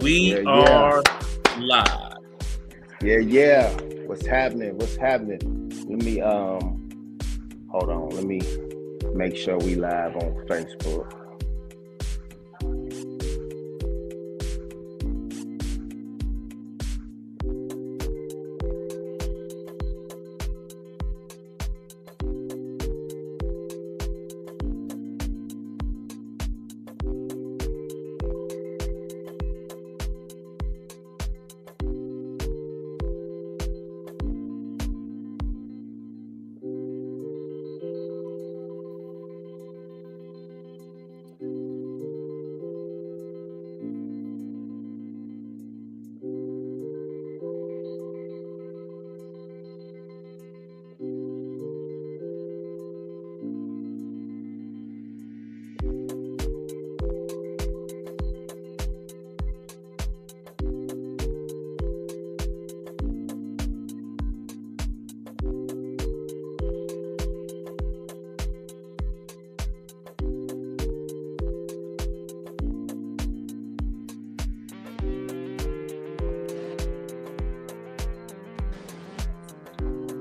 We Yeah, yeah. are live. Yeah. What's happening? What's happening? Let me hold on. Let me make sure we live on Facebook.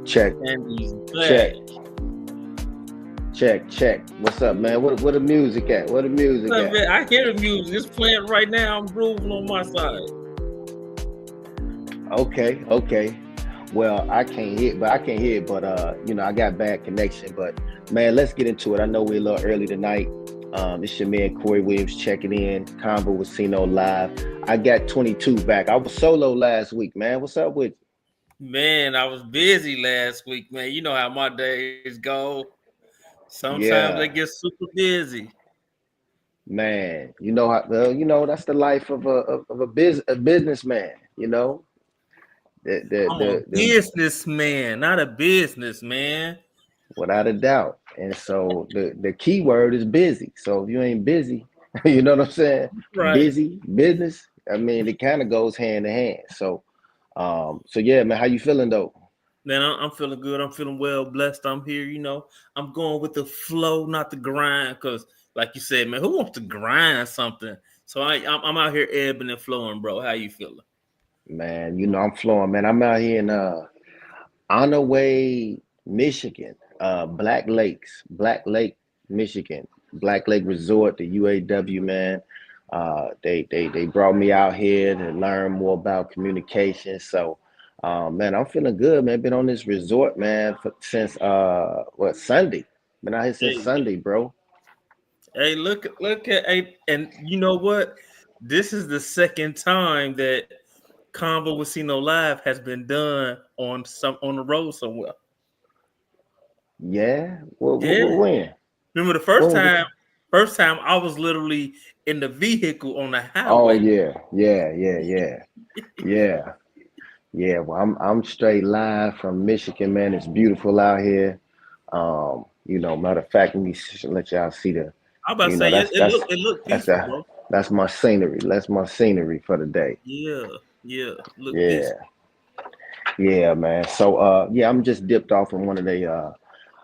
Check, And he's check, back. check. What's up, man? What the music at? What the music Look, at? man, I hear the music. It's playing right now. I'm grooving on my side. Okay. Well, I can't hear, it. But I got bad connection. But man, let's get into it. I know we're a little early tonight. This your man Corey Williams checking in. CONVO with CINO live. I got 22 back. I was solo last week, man. What's up with you? Man, I was busy last week, man. You know how my days go. Sometimes they Yeah, get super busy. man. You know how that's the life of a businessman. The the I'm a the the businessman, not a businessman. without a doubt. And so the key word is busy. So if you ain't busy, you know what I'm saying? Right. Busy, business. I mean, it kind of goes hand in hand. So yeah, man, how you feeling though? Man, I'm feeling good. I'm feeling well, blessed. I'm here. I'm going with the flow, not the grind. Because, like you said, man, who wants to grind something? So I'm out here ebbing and flowing, bro. How you feeling? Man, I'm flowing, man. I'm out here in Onaway, Michigan, Black Lake, Michigan, Black Lake Resort, the UAW, man. They brought me out here to learn more about communication. So, man, I'm feeling good, man. Been on this resort, man, since Sunday. Been out here since Hey, Sunday, bro. hey, look at hey, and you know what? This is the second time that Convo with CINO Live has been done on the road somewhere. Yeah. Yeah. When? Remember the When was it? first time I was literally in the vehicle on the Oh highway. yeah. Yeah, well, I'm straight live from Michigan, man. It's beautiful out here. Matter of fact, let me let y'all see I'm about to say that's it looked that's peaceful, the bro. that's my scenery. That's my scenery for the day. Yeah, look Yeah, peaceful. yeah, man. So yeah, I'm just dipped off from one of the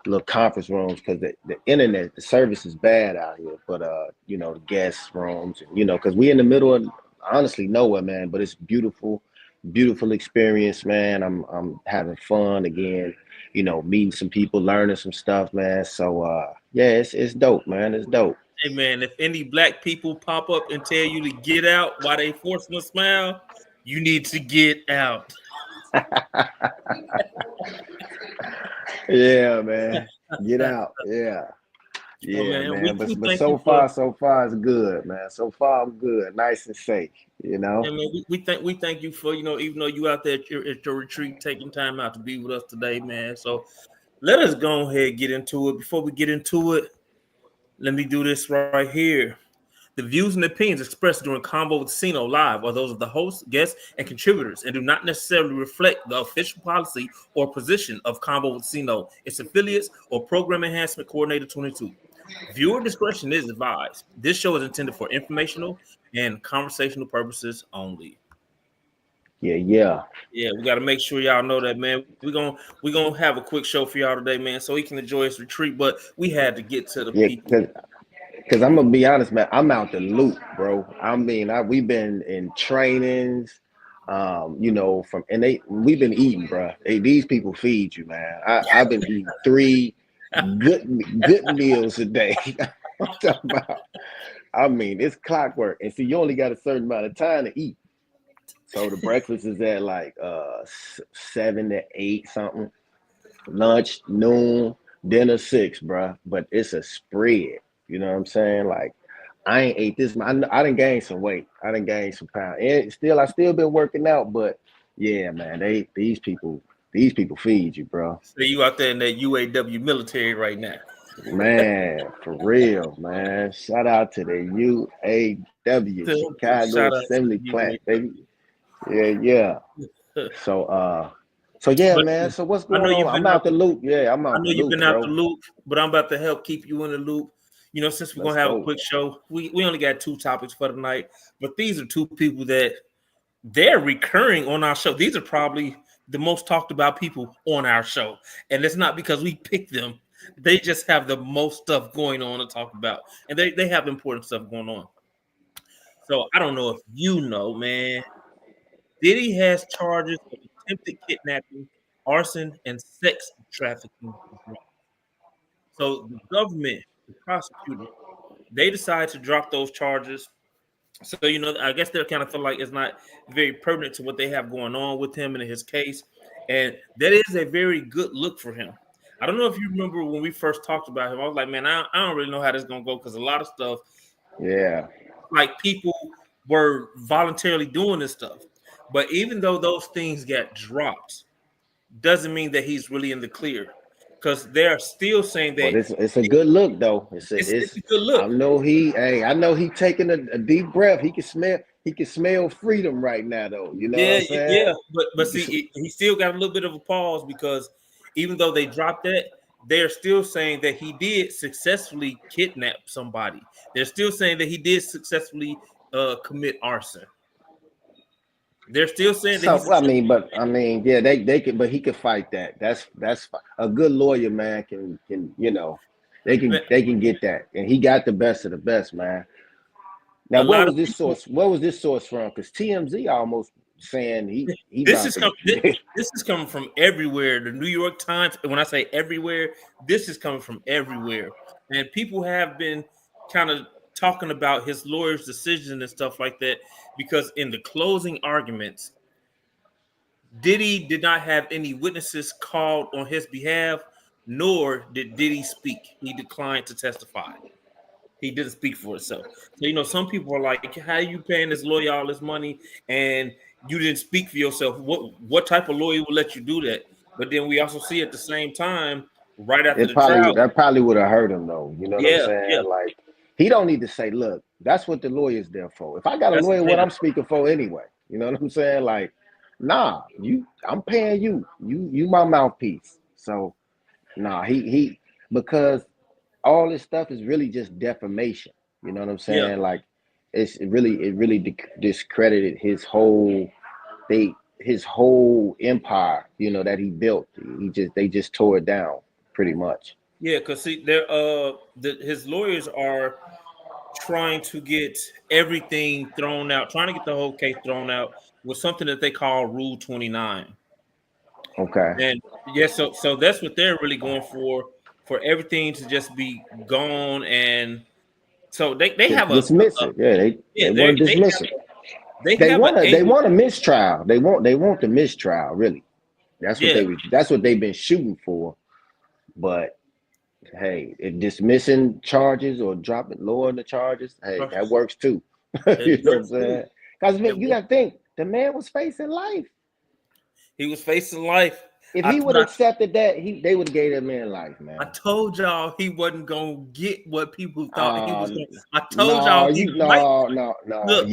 little conference rooms because the internet, the service is bad out here. But the guest rooms, because we in the middle of honestly nowhere, man. But it's beautiful experience, man. I'm having fun again. Meeting some people, learning some stuff, man. So yeah, it's dope, man. It's dope. Hey man, if any black people pop up and tell you to get out while they forcing a smile, you need to get out. Yeah, man. Get out. Yeah. Oh Yeah, man, man. But we but thank you for so far it's good, man. So far I'm good, nice and safe. yeah, man, we thank you for even though you out there at your retreat taking time out to be with us today, man. So let us go ahead and get into it. Before we get into it, let me do this right here. The views and opinions expressed during Convo with CINO Live are those of the host, guests, and contributors and do not necessarily reflect the official policy or position of Convo with CINO, its affiliates, or Program Enhancement Coordinator 22. Viewer discretion is advised. This show is intended for informational and conversational purposes only. Yeah. Yeah, we got to make sure y'all know that, man. We're gonna have a quick show for y'all today, man, so he can enjoy his retreat. But we had to get to the Yeah, people. Cause I'm gonna be honest, man. I'm out the loop, bro. I mean, we've been in trainings, from and we've been eating, bro. These people feed you, man. I've been eating three good meals a day. I'm talking about. I mean, it's clockwork, and see, you only got a certain amount of time to eat. So the breakfast is at like 7 to 8 something. Lunch, noon, dinner 6, bro. But it's a spread. You know what I'm saying? Like I ain't ate this. I done gained some weight. I done gained some pounds. And I still been working out. But yeah, man, these people feed you, bro. So you out there in that UAW military right now. Man, for real, man. Shout out to the UAW Chicago Shout out to Assembly the Plant, baby. UAW. Yeah, yeah. So yeah, But man. So what's I know going on? you've I'm been out out the the loop. Yeah, I'm I out know the you've loop, been out the bro. loop, but I'm about to help keep you in the loop. Since we're Let's gonna have a go. quick show, we only got 2 topics for tonight, but these are two people that they're recurring on our show. These are probably the most talked about people on our show, and it's not because we picked them. They just have the most stuff going on to talk about, and they have important stuff going on. So I don't know if you know, man. Diddy has charges of attempted kidnapping, arson, and sex trafficking. So the government, the prosecutors, they decide to drop those charges. So I guess they kind of feel like it's not very pertinent to what they have going on with him and his case, and that is a very good look for him. I don't know if you remember when we first talked about him. I was like, man, I don't really know how this is gonna go because a lot of stuff, Yeah. like people were voluntarily doing this stuff, but even though those things got dropped, doesn't mean that he's really in the clear because they're still saying that But it's a good look though. It's it's a good look. I know he taking a deep breath. He can smell freedom right now though. You know what Yeah, I'm saying? yeah, but see, he still got a little bit of a pause because even though they dropped that, they're still saying that he did successfully kidnap somebody. They're still saying that he did successfully commit arson. They're still saying that he So I mean, successfully. yeah, they could, but he could fight that. A good lawyer, man. Can they can Man, they can get that, and he got the best of the best, man. Now, a what lot of was this people. source? What was this source from? Because TMZ almost saying he This about is to. coming. This is coming from everywhere. The New York Times. And when I say everywhere, this is coming from everywhere. And people have been kind of talking about his lawyer's decision and stuff like that because in the closing arguments, Diddy did not have any witnesses called on his behalf, nor did Diddy speak. He declined to testify. He didn't speak for himself. So some people are like, "How are you paying this lawyer all this money and you didn't speak for yourself? What type of lawyer will let you do that?" But then we also see at the same time, right after It the probably trial, would that probably would have hurt him though. You know what I'm yeah, yeah, saying? Like he don't need to say, look, that's what the lawyer's there for. If I got a that's lawyer, what exactly I'm speaking for anyway. You know what I'm saying? Like, nah, I'm paying you. You my mouthpiece. So nah, he because all this stuff is really just defamation. You know what I'm yeah, saying? Like it really discredited his whole empire, that he built. They just tore it down pretty much. yeah. Because see, his lawyers are trying to get everything thrown out, trying to get the whole case thrown out with something that they call Rule 29. Okay. And yes, so that's what they're really going for everything to just be gone. And so they have Dismiss it. Yeah, they yeah want to they dismiss have it. they They have an want to they angle. want a mistrial. They want the mistrial, really. Yeah, That's what they've been shooting for. But hey, if dismissing charges or dropping lowering the charges, hey, that works too. You it know what I'm works saying? too. Because It you works. gotta think, the man was facing life. He was facing life. If I he would have thought accepted that, they would have gave that man life, I man. told y'all he wasn't gonna get what people thought he Uh was going. I told no, y'all he you might. no, no, no. Look,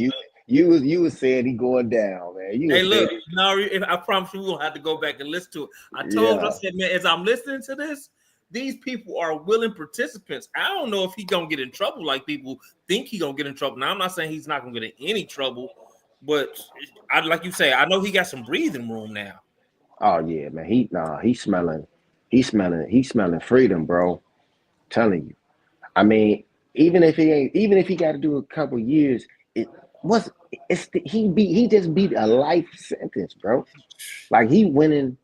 You was saying he going down, man. You hey, was saying look, Nari, if I promise you, we'll have to go back and listen to it. I told you, I yeah. said, man, as I'm listening to this, these people are willing participants. I don't know if he gonna get in trouble like people think he gonna get in trouble. Now, I'm not saying he's not gonna get in any trouble, but I like you say, I know he got some breathing room now. Oh yeah, man. He's smelling freedom, bro. Telling you. I mean, even if he got to do a couple years, it was he just beat a life sentence, bro. Like he winning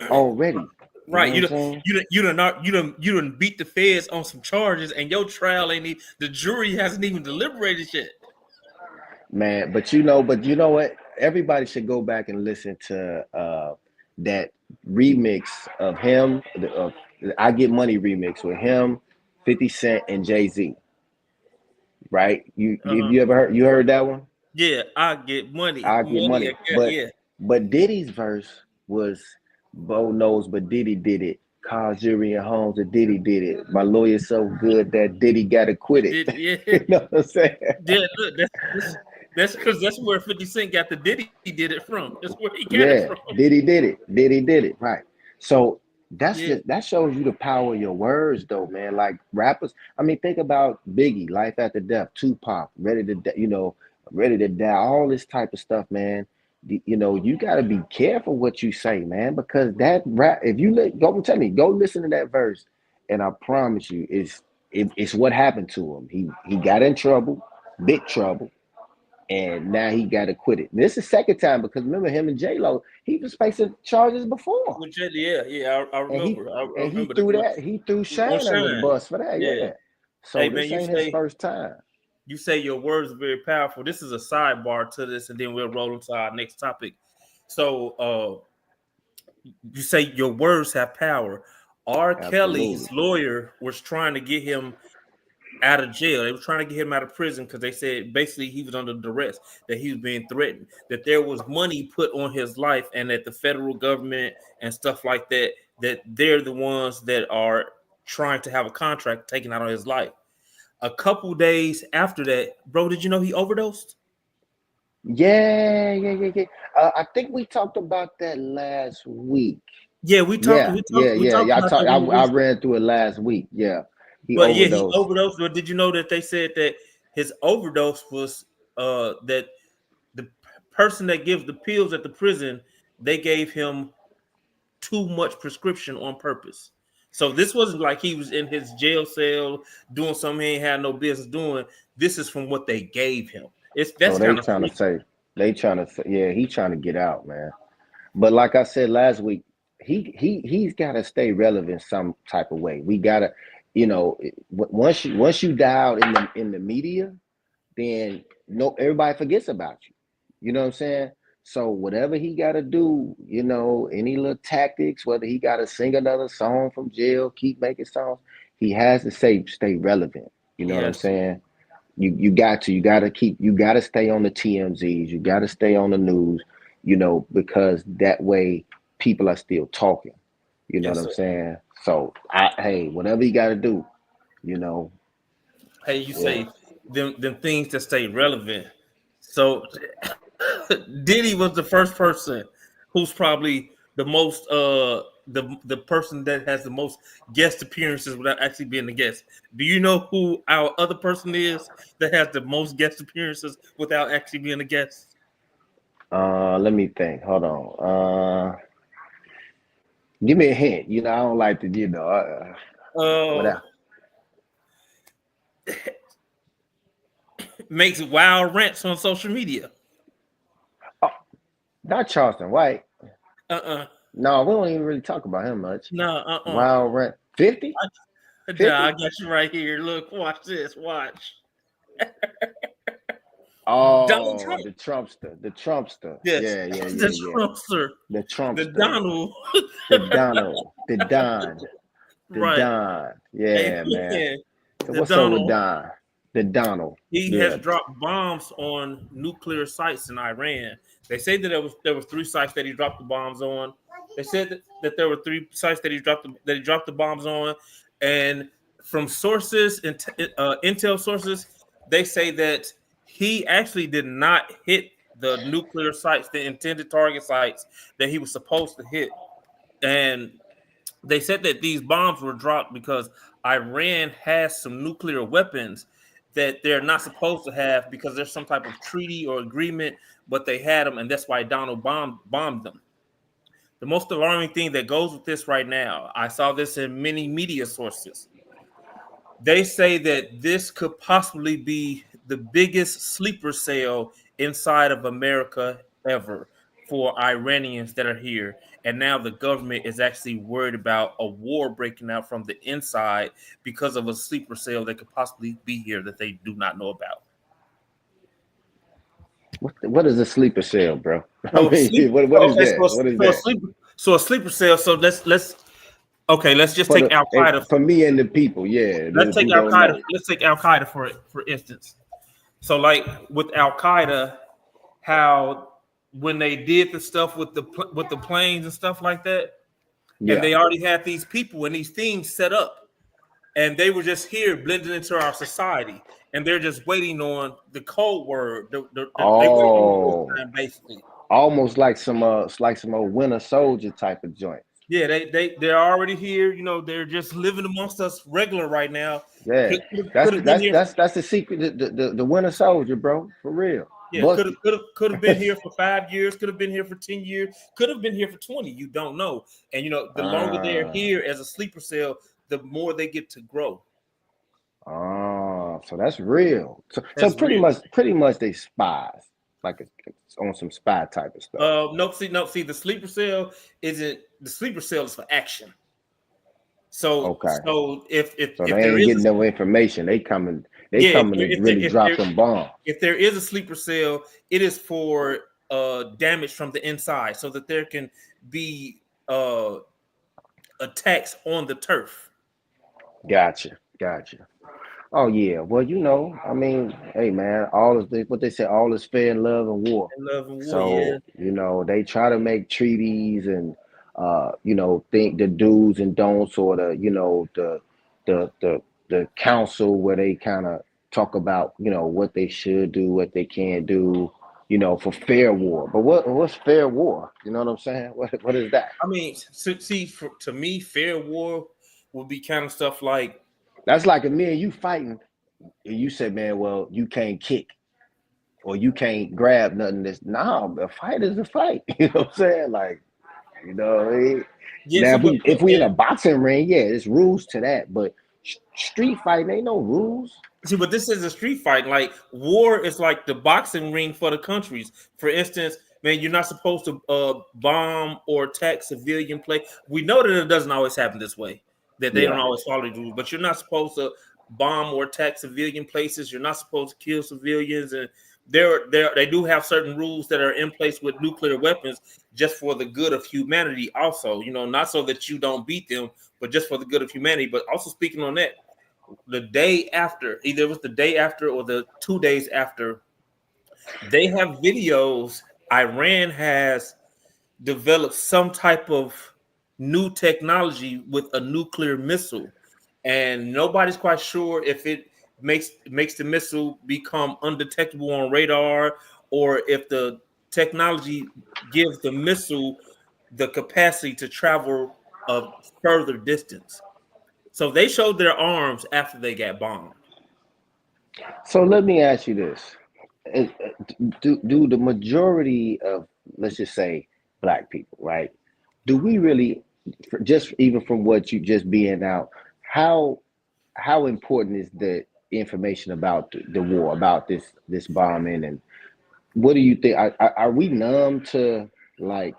already. You know Right, what I'm saying? you done beat the feds on some charges, and your trial ain't the jury hasn't even deliberated yet. Man, but you know what? Everybody should go back and listen to that remix of him, of I Get Money remix with him, 50 Cent and Jay-Z, right? You ever heard that one? Yeah, I get money, I Get money. Money. But Yeah, Diddy's verse was Bo knows, but Diddy did it. Call jury and Holmes, and Diddy did it. My lawyer's so good that Diddy got acquitted. did yeah, You know what I'm saying? yeah. Look, that's because that's where 50 Cent got the Diddy did it from. That's where he got it from. Yeah, Diddy did it. Diddy did it. Right. So Yeah, that shows you the power of your words, though, man. Like rappers. I mean, think about Biggie, Life After Death, Tupac, Ready to Die, all this type of stuff, man. You know, you got to be careful what you say, man, because that rap. If you go tell me, go listen to that verse, and I promise you, it's what happened to him. He got in trouble, big trouble, and now he got acquitted. This is the second time because remember him and J Lo, he was facing charges before, yeah. I and he remember. I and he remember threw that he threw on Shine under the Shine. bus for that. Yeah. Yeah, Hey so man, this ain't his first time. you say your words are very powerful. This is a sidebar to this, and then we'll roll into our next topic. So you say your words have power. R. Absolutely. Kelly's lawyer was trying to get him out of jail. They were trying to get him out of prison because they said basically he was under duress, that he was being threatened, that there was money put on his life, and that the federal government and stuff like that, that they're the ones that are trying to have a contract taken out on his life. A couple days after that, bro, did you know he overdosed? Yeah. I think we talked about that last week. Yeah, we talked Yeah. about that when we I researched. ran through it last week. Yeah, he But yeah, he overdosed. overdosed. But did you know that they said that his overdose was that the person that gives the pills at the prison, they gave him too much prescription on purpose. So this wasn't like he was in his jail cell doing something he ain't had no business doing. This is from what they gave him. It's So that's they kind of trying to freaky. say yeah, he trying to get out, man. But like I said last week, he's got to stay relevant some type of way. We gotta, once you die out in the media, then no everybody forgets about you. You know what I'm saying? So whatever he got to do, any little tactics, whether he got to sing another song from jail, keep making songs, he has to stay relevant. You know what I'm Yes, saying? You got to stay on the TMZs, you got to stay on the news, because that way people are still talking. You know what yes, I'm sir. saying? So hey, whatever you got to do, you know, Hey, you yeah. say them things that stay relevant. So Diddy was the first person who's probably the most the person that has the most guest appearances without actually being a guest. Do you know who our other person is that has the most guest appearances without actually being a guest? Let me think. Hold on. Give me a hint. I don't like to, Uh without. makes wild rants on social media. Oh, not Charleston White. Uh-uh. No, we don't even really talk about him much. No, uh-uh. Wild Rent. 50? Nah, I 50? got you right here. Look, watch this. Watch. Donald Oh, Trump. the Trumpster. The Trumpster. Yes. The Yeah. Trumpster. The The Trumpster. Donald. The Donald. The Don. The Right. Don. Hey Yeah, man. man, So the what's up with Donald. Don? The Donald. He has Yeah. dropped bombs on nuclear sites in Iran. They say that there was three sites that he dropped the bombs on. They said that there were three sites that he dropped the bombs on, and from sources, intel sources, they say that he actually did not hit the nuclear sites, the intended target sites that he was supposed to hit, and they said that these bombs were dropped because Iran has some nuclear weapons that they're not supposed to have because there's some type of treaty or agreement, but they had them, and that's why Donald bombed them. The most alarming thing that goes with this right now, I saw this in many media sources. They say that this could possibly be the biggest sleeper cell inside of America ever for Iranians that are here. And now the government is actually worried about a war breaking out from the inside because of a sleeper cell that could possibly be here that they do not know about. What is a sleeper cell, bro? I So mean, sleep. what is Okay, that? What is so a that? sleeper. So a sleeper cell. So let's okay. Let's just For take the Al Qaeda. for me and the people, yeah, Let's those take who Al don't Qaeda. know. Let's take Al Qaeda for instance. So like with Al Qaeda, how when they did the stuff with the planes and stuff like that, and Yeah. they already had these people and these things set up, and they were just here blending into our society, and they're just waiting on the code word. They waiting on Oh, overtime basically. almost like some it's like some old Winter Soldier type of joint. Yeah, they're already here. You know, they're just living amongst us regular right now. Yeah, Could have been here. that's the secret. The Winter Soldier, bro, for real. Yeah, Busted. could have been here for 5 years. Could have been here for 10 years. Could have been here for 20. You don't know. And you know, the longer they're Ah, here as a sleeper cell, the more they get to grow. so that's real. So That's real. pretty much they spies, like it's on some spy type of stuff. No, see, no, see, the sleeper cell isn't the sleeper cell is for action. So, Okay, so if they there ain't is getting no information. They yeah, coming to really drop them bombs. if there is a sleeper cell, it is for damage from the inside, so that there can be attacks on the turf. Gotcha. Oh yeah. Well, I mean, hey man, all is what they say, all is fair in love and war. And love and war, yeah. So, they try to make treaties and think the do's and don'ts or the the the council where they kind of talk about, what they should do, what they can't do, for fair war. But what's fair war? You know what I'm saying? What is that? I mean, see, to me, fair war would be kind of stuff like, That's like a me and you fighting, and you said, man, well, you can't kick or you can't grab nothing. That's nah, a fight is a fight. You know what I'm saying? Like, eh, yeah, now see, if we in and a boxing ring, yeah, there's rules to that. But street fighting ain't no rules. see, but this is a street fight. Like war is like the boxing ring for the countries. For instance, man, you're not supposed to bomb or attack civilian play. We know that it doesn't always happen this way. That they don't Yeah, always follow the rules. But you're not supposed to bomb or attack civilian places. You're not supposed to kill civilians. And they do have certain rules that are in place with nuclear weapons, just for the good of humanity. Also, not so that you don't beat them, but just for the good of humanity. But also speaking on that, the day after, either it was the day after or the 2 days after, they have videos. Iran has developed some type of new technology with a nuclear missile, and nobody's quite sure if it makes the missile become undetectable on radar, or if the technology gives the missile the capacity to travel a further distance. So they showed their arms after they got bombed. so let me ask you this. Do the majority of, let's just say, black people, right? Do we really, just even from what you just being out, how how important is the information about the war, about this bombing, and what do you think? Are we numb to like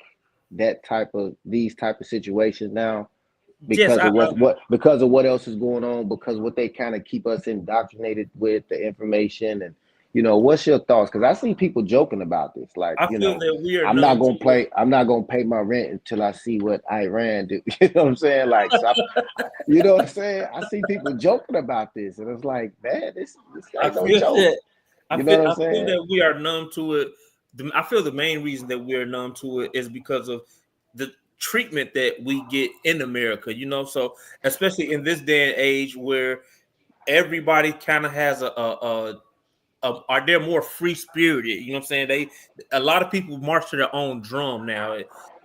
that type of these type of situations now Yes, because of because of what else is going on, because what they kind of keep us indoctrinated with the information, and what's your thoughts? Because I see people joking about this, like, I feel that we are numb to it. I'm not gonna pay my rent until I see what Iran do. You know what I'm saying? Like, so you know what I'm saying? I see people joking about this, and it's like, man, this I ain't no feel joke. that You know what I'm I feel saying? that we are numb to it. I feel the main reason that we are numb to it is because of the treatment that we get in America. So especially in this day and age where everybody kind of has are they're more free spirited. You know what I'm saying? A lot of people march to their own drum now.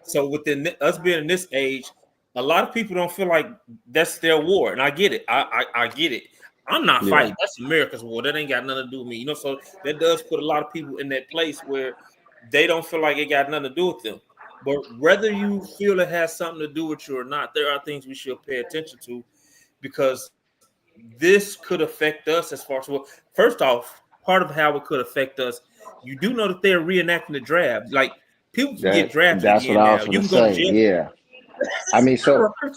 So within us being in this age, a lot of people don't feel like that's their war, and I get it. I get it. I'm not Yeah. fighting. That's America's war. That ain't got nothing to do with me. So that does put a lot of people in that place where they don't feel like it got nothing to do with them. But whether you feel it has something to do with you or not, there are things we should pay attention to, because this could affect us as far as, well, first off, part of how it could affect us, you do know that they're reenacting the draft. Like, people can get drafted That's what again I now. was You gonna can go to say. jail. Yeah. I mean,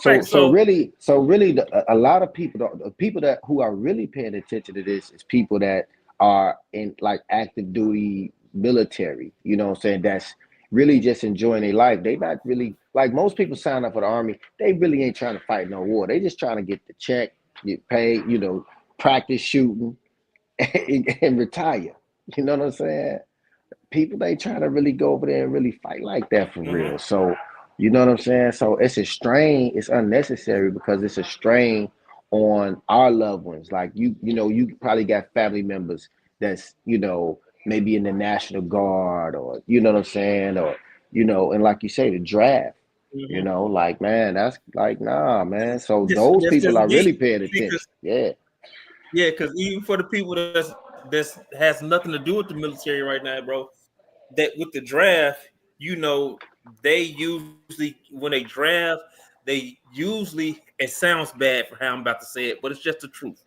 Right. So, really, a lot of people, the people that who are really paying attention to this is people that are in like active duty military. You know what I'm saying? That's really just enjoying their life. They not really like most people sign up for the army. They really ain't trying to fight no war. They just trying to get the check, get paid. Practice shooting and retire. You know what I'm saying? People ain't trying to really go over there and really fight like that for mhm, real. So, you know what I'm saying? So it's a strain. It's unnecessary because it's a strain on our loved ones. Like you probably got family members that's maybe in the National Guard or you know what I'm saying, or and like you say, the draft. mhm. Like man, that's like nah, man. So Just those that's people just are deep. really paying Because, attention. Yeah, yeah, because even for the people that's has nothing to do with the military right now, bro, that with the draft, they usually, when they draft, they usually, it sounds bad for how I'm about to say it, but it's just the truth.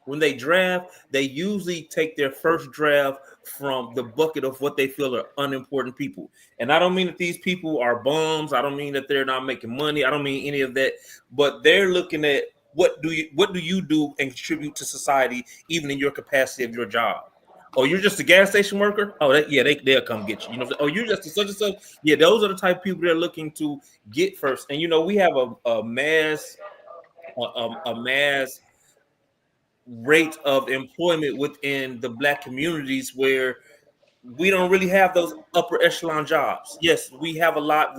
When they draft, they usually take their first draft from the bucket of what they feel are unimportant people. And I don't mean that these people are bums. I don't mean that they're not making money. I don't mean any of that. But they're looking at, what do you do and contribute to society, even in your capacity of your job. Oh, you're just a gas station worker. Oh, yeah, they'll come get you. Oh, you're just a such and such. Yeah, those are the type of people they're looking to get first. And we have a mass rate of employment within the black communities where we don't really have those upper echelon jobs. Yes, we have a lot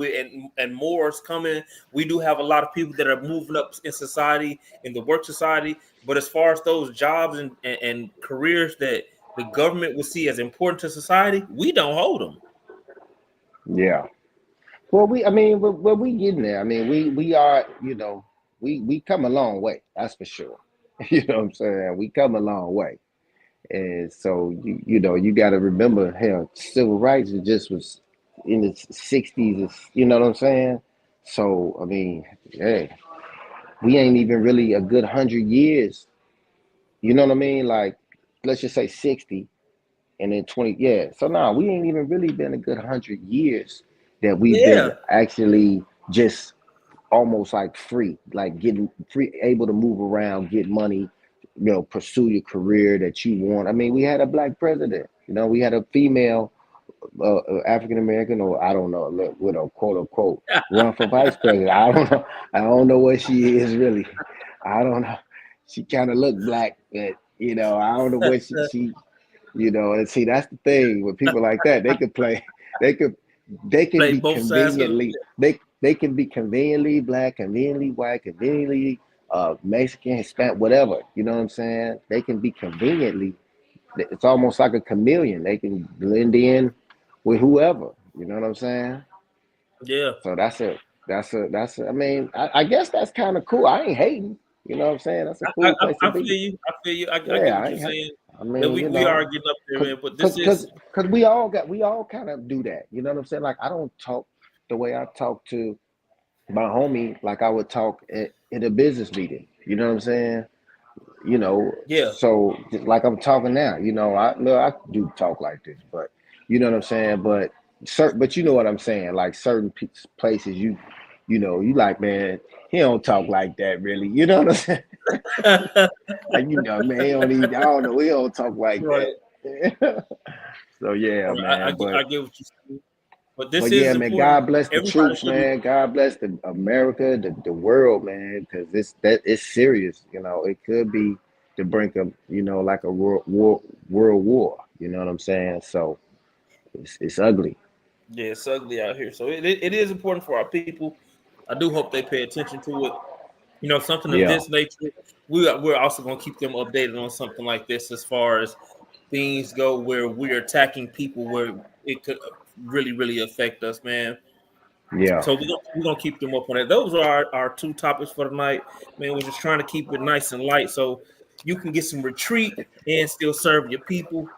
and more is coming. We do have a lot of people that are moving up in society, in the work society. But as far as those jobs and careers that the government would see as important to society, we don't hold them. yeah. Well, I mean, we getting there. I mean, we are, we come a long way. That's for sure. You know what I'm saying? We come a long way, and so you got to remember, hell, civil rights it just was in the '60s. You know what I'm saying? So I mean, hey, we ain't even really a good 100 years. You know what I mean? Like, let's just say 60, and then 20. Yeah. So now we ain't even really been a good 100 years that we've been Yeah, actually just almost like free, like getting free, able to move around, get money, pursue your career that you want. I mean, we had a black president. We had a female African American, or I don't know, quote unquote, run for vice president. I don't know. I don't know what she is really. I don't know. She kind of looked black, but I don't know what and see that's the thing with people like that. They could they can play be both sides of conveniently they can be conveniently black, conveniently white, conveniently Mexican, Hispanic, whatever. You know what I'm saying? They can be conveniently. It's almost like a chameleon. They can blend in with whoever. You know what I'm saying? yeah. So I mean, I guess that's kind of cool. I ain't hating. You know what I'm saying? That's a I, cool I, place to I feel be. you. I feel you. I get Yeah, what I you're ain't. saying. I That mean, we are getting up there, cause, man. But cause, this cause, is, cause we all kind of do that. You know what I'm saying? Like I don't talk the way I talk to my homie, like I would talk at a business meeting. You know what I'm saying? yeah. So just like I'm talking now. I do talk like this, but you know what I'm saying. But you know what I'm saying. Like certain places, you like man, he don't talk like that really. You know what I'm saying? Like man, he don't even. I don't know. He don't talk like Right. that. So yeah, I man. I get what you're saying. But this But is yeah, man. important. God bless the Everybody troops, should be. man. God bless the America, the world, man. Because it's serious. It could be the brink of like a world war. You know what I'm saying? So it's ugly. Yeah, it's ugly out here. So it is important for our people. I do hope they pay attention to it. Something of Yeah, this nature. We're also going to keep them updated on something like this as far as things go, where we're attacking people where it could really, really affect us, man. yeah. So we're gonna keep them up on that. Those are our two topics for tonight. Man, we're just trying to keep it nice and light so you can get some retreat and still serve your people.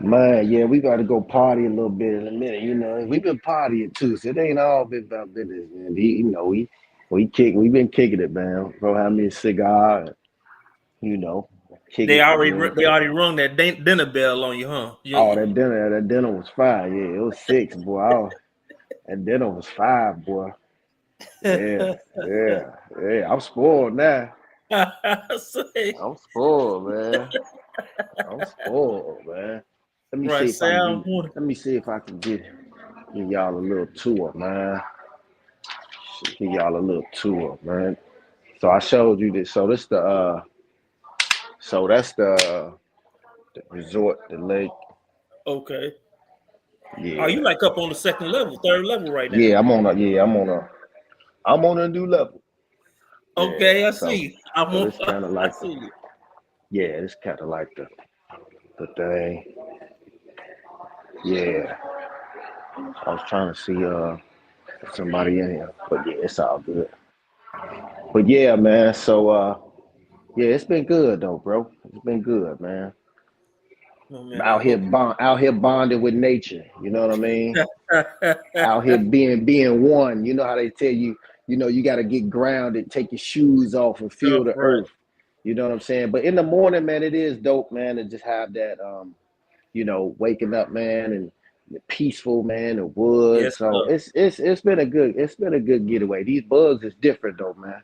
Man, yeah, we got to go party a little bit in a minute. We've been partying too, so it ain't all been about business, man. We been kicking it, man. Bro, have me a cigar. you know, kick it, you know. They already rung that dinner bell on you, huh? Oh, that dinner was fire. Yeah, it was six, boy. That dinner was five, boy. Yeah, yeah, yeah. I'm spoiled now. Say, I'm spoiled, man. I'm spoiled, man. Let me right, see if I can sound give. morning. Let me see if I can give y'all a little tour, man. Give y'all a little tour, man. So I showed you this. So this the so that's the resort, the lake. Okay. Oh, you Yeah, like up on the second level, third level right now. yeah. I'm on a new level. Okay, Yeah. I So see. I'm so on. this kind of I like the see you. yeah, this kind of like the thing. Yeah. I was trying to see somebody in here, but yeah, it's all good. But yeah, man. So yeah, it's been good though, bro. It's been good, man. Oh man, I hope. Out here bonding with nature. You know what I mean? Out here being one. You know how they tell you, you got to get grounded, take your shoes off, and feel the Right. earth. You know what I'm saying? But in the morning, man, it is dope, man, to just have that, waking up, man, and peaceful, man, the woods. Yes, So sir. it's been a good getaway. These bugs is different though, man.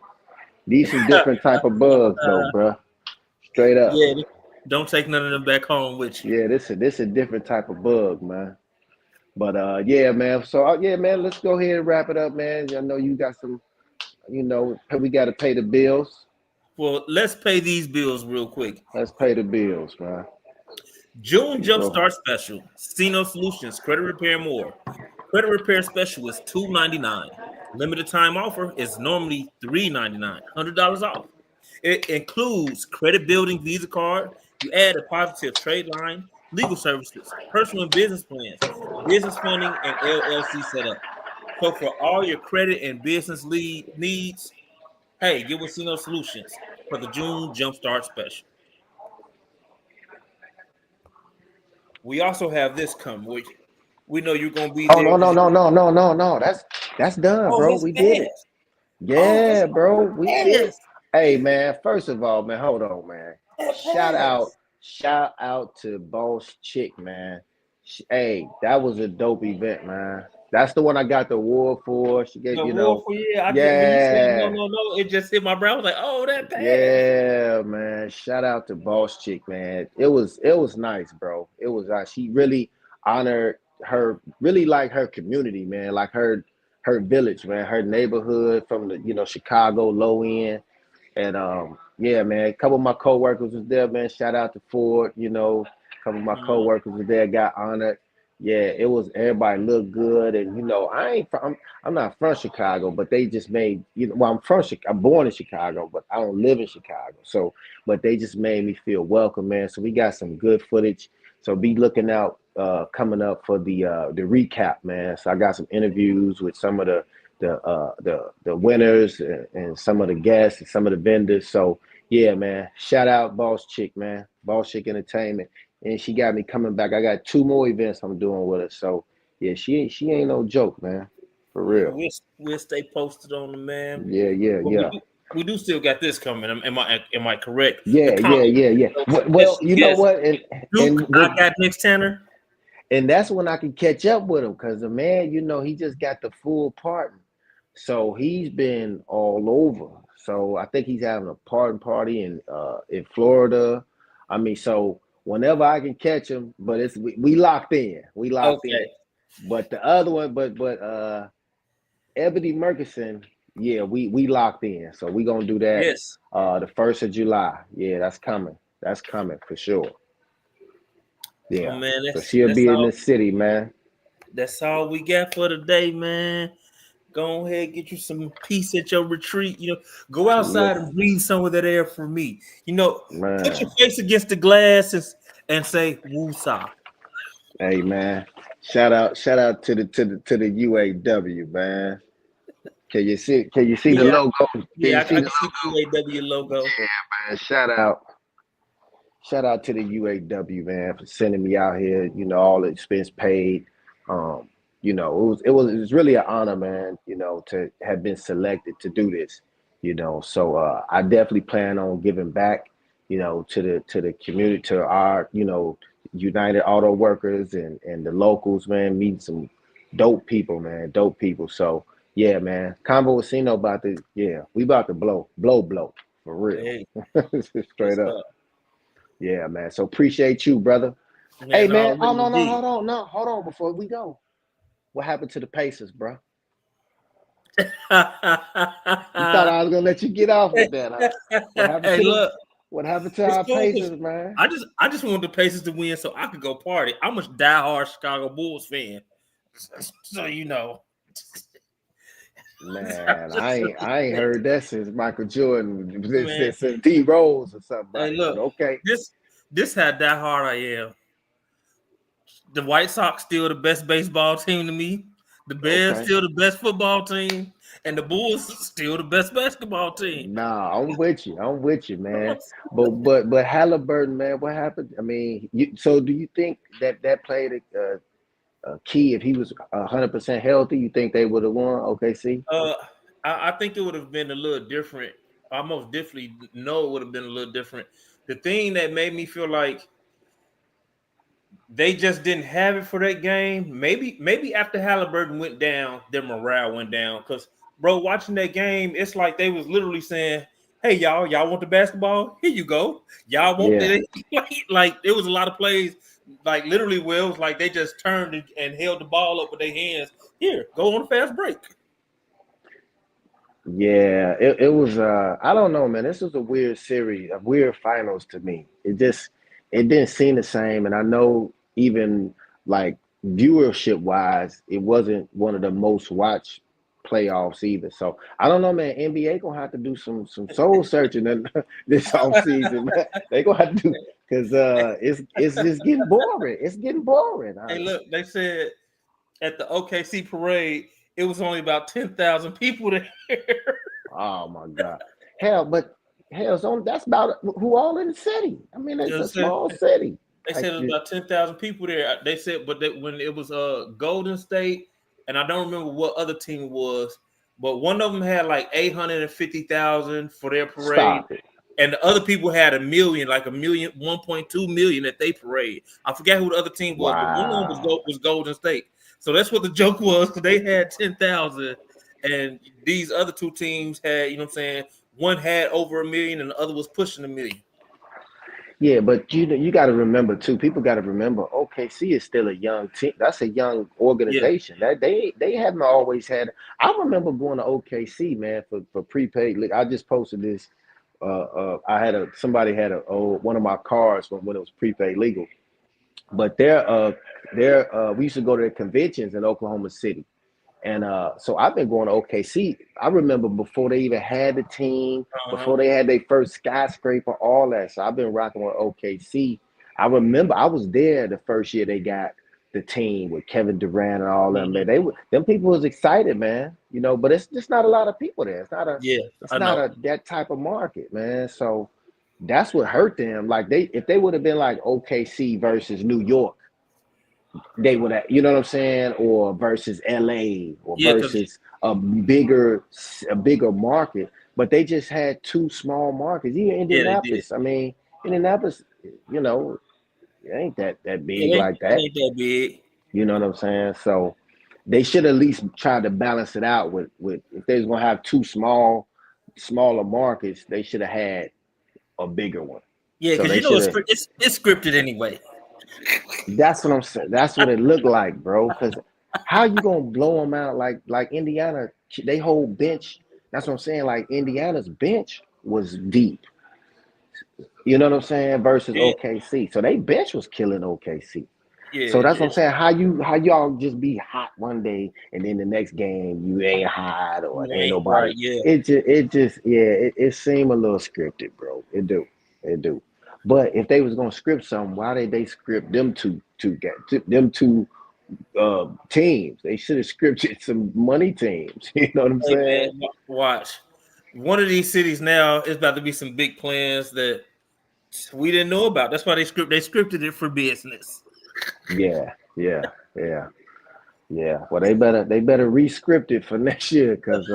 These some different type of bugs though, bruh. Straight up. Yeah, don't take none of them back home with you. Yeah, this a different type of bug, man. But yeah, man. So yeah, man. Let's go ahead and wrap it up, man. I know you got some. We got to pay the bills. Well, let's pay these bills real quick. Let's pay the bills, man. June Go. Jumpstart Special, CINO Solutions, Credit Repair More. Credit Repair Special is $2.99. Limited time offer is normally $3.99, $100 off. It includes credit building Visa card. You add a positive trade line, legal services, personal and business plans, business funding, and LLC setup. So for all your credit and business lead needs, hey, get with CINO Solutions for the June Jumpstart Special. We also have this coming. We know you're gonna be Oh there no no because no no no no no. That's done, oh, bro. it's We did it. fast. Oh, it's Yeah, bro. We did. fast. Hey, man. First of all, man, hold on, man. That Shout out, pass. shout out to Boss Chick, man. Hey, that was a dope event, man. That's the one I got the award for. She gave, The war for you. I just when you said no, yeah. no, no, it just hit my brain. I was like, oh, that pass. Yeah, man. Shout out to Boss Chick, man. It was nice, bro. It was she really honored her, really like her community, man, like her village, man, her neighborhood from the Chicago low end. And yeah, man, a couple of my coworkers was there, man. Shout out to Ford, a couple of my Mhm. coworkers was there, got honored. Yeah, it was everybody looked good, and I'm not from Chicago, but they just made well, I'm from Chicago, I'm born in Chicago, but I don't live in Chicago. So, but they just made me feel welcome, man. So we got some good footage. So be looking out coming up for the recap, man. So I got some interviews with some of the winners and some of the guests and some of the vendors. So yeah, man. Shout out Boss Chick, man. Boss Chick Entertainment. And she got me coming back. I got two more events I'm doing with her. So yeah, she ain't no joke, man. For Yeah, real. we'll stay posted on the man. Yeah, yeah, But yeah. we do still got this coming. Am I correct? The Yeah, yeah, comedy yeah, yeah. Well, special you know guest what? And Duke. and I with got Nick Tanner. and that's when I can catch up with him because the man, he just got the full pardon. So he's been all over. So I think he's having a pardon party in Florida. I mean, so whenever I can catch him, but we locked in. We locked in. Okay. But the other one, but Ebony Murkison, yeah, we locked in. So we gonna do that Yes. the 1st of July. Yeah, that's coming. That's coming for sure. Oh Yeah. man, So that's she'll that's be in all. the city, man. That's all we got for today, man. Go ahead, get you some peace at your retreat. Go outside and Listen, breathe some of that air for me. Put your man. face against the glass and say "Woosah." Hey, man. Shout out to the UAW, man. Can you see the Yeah, logo? Can you yeah, see I the can see the UAW logo. yeah, man? Shout out to the UAW, man, for sending me out here. All the expense paid. Um, it was really an honor, man. To have been selected to do this. So I definitely plan on giving back. to the community, to our, United Auto Workers and the locals, man, meeting some dope people, man, dope people. So yeah, man, Convo with CINO about to, yeah, we about to blow for real, Hey, straight what's up. up? Yeah, man. So appreciate you, brother. Hey, Man, man. Oh already no, no, indeed. hold on, no, hold on before we go. What happened to the Pacers, bro? You thought I was gonna let you get off with that, huh? What happened Hey, to the look, What happened to it's our cool because Pacers, man? I just wanted the Pacers to win so I could go party. I'm a diehard Chicago Bulls fan, so you know. Man, I ain't heard that since Michael Jordan, Man, since D Rose or hey, somebody. But look, okay, this how diehard I am. The White Sox still the best baseball team to me. The Bears okay. still the best football team, and the Bulls still the best basketball team. Nah, I'm with you. I'm with you, man. But Halliburton, man, what happened? I mean, so do you think that played a key? If he was 100% healthy, you think they would have won? OKC? Uh, I think it would have been a little different. I most definitely know it would have been a little different. The thing that made me feel like they just didn't have it for that game. Maybe after Halliburton went down, their morale went down. Cause bro, watching that game, it's like they was literally saying, "Hey y'all want the basketball? Here you go. Y'all want Yeah. it?" Like there was a lot of plays, like literally where it was like they just turned and held the ball up with their hands. Here, go on a fast break. Yeah, it was I don't know, man. This was a weird series, a weird finals to me. It didn't seem the same. And I know even like viewership wise, it wasn't one of the most watched playoffs either. So I don't know, man. NBA gonna have to do some soul searching in this off season, man. They gonna have to do because it's just getting boring. It's getting boring, Hey, honestly. look, they said at the OKC parade, it was only about 10,000 people there. Oh my God. Hell, but hell, so that's about who all in the city. I mean, it's They a said small city they type said it was shit. about 10,000 people there. They said, but when it was Golden State, and I don't remember what other team it was, but one of them had like 850,000 for their parade, Stop it. and the other people had a million, like a million, 1.2 million at they parade. I forgot who the other team was, but one of them Wow. was Golden State. So that's what the joke was because they had 10,000, and these other two teams had, you know what I'm saying, one had over a million and the other was pushing a million. Yeah, but you got to remember too. People got to remember OKC is still a young team. That's a young Yeah. organization. That they haven't always had. I remember going to OKC, man, for prepaid. I just posted this. I had somebody had one of my cards when it was prepaid legal. But we used to go to the conventions in Oklahoma City. And so I've been going to OKC. I remember before they even had the team, Uh-huh. before they had their first skyscraper, all that. So I've been rocking with OKC. I remember I was there the first year they got the team with Kevin Durant and all them. Man, Mhm. them people was excited, man. But it's just not a lot of people there. Yeah, It's I not know. a that type of market, man. So that's what hurt them. Like if they would have been like OKC versus New York, they would have, you know what I'm saying, or versus LA or Yeah, because versus a bigger market. But they just had two small markets. Even yeah, they did. Indianapolis. I mean, Indianapolis, you know, it ain't that big like It that. ain't that big. You know what I'm saying? So they should at least try to balance it out with if they was gonna have two smaller markets, they should have had a bigger one. Yeah, So because they you know should have. it's scripted anyway. That's what I'm saying. That's what it looked like, bro. Because how you gonna blow them out like Indiana? They whole bench. That's what I'm saying. Like Indiana's bench was deep. You know what I'm saying? Versus Yeah, OKC. So they bench was killing OKC. So yeah, that's what I'm saying. How y'all just be hot one day and then the next game you ain't hot or you ain't ain't right. nobody. Yeah, It just yeah. It seemed a little scripted, bro. It do. But if they was gonna script something, why did they script them two teams? They should have scripted some money teams. You know what I'm hey man, saying? watch. One of these cities now is about to be some big plans that we didn't know about. That's why they scripted it for business. Yeah, yeah, yeah, yeah. Well, they better re-script it for next year because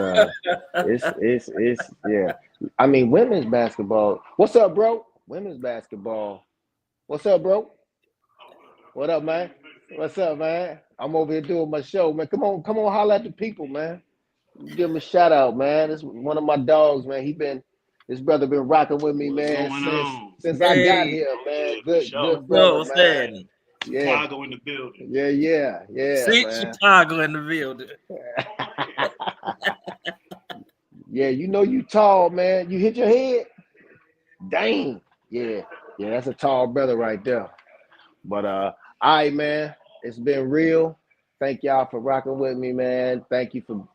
it's yeah. I mean, women's basketball. What's up, bro? Women's basketball. What's up, bro? What up, man? What's up, man? I'm over here doing my show, man. Come on, holler at the people, man. Give him a shout out, man. This is one of my dogs, man. His brother been rocking with me, What's man, going on? since I got Hey, here, man. Yeah, for Good, sure. good what's up? brother, What's man. happening? Yeah, Chicago in the building. yeah, See man. Chicago in the building. Yeah, you know you tall, man. You hit your head. Dang. Yeah, that's a tall brother right there. But all right, man. It's been real. Thank y'all for rocking with me, man. Thank you for,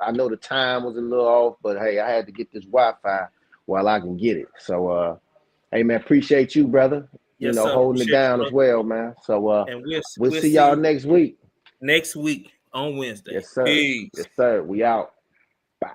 I know the time was a little off, but hey, I had to get this Wi-Fi while I can get it. So hey man, appreciate you, brother. Yes, sir. Holding it Appreciate you, down as bro. well, man. So And we'll we'll see see y'all you next week. next week on Wednesday. Yes, sir. Peace. Yes, sir. We out. Bye.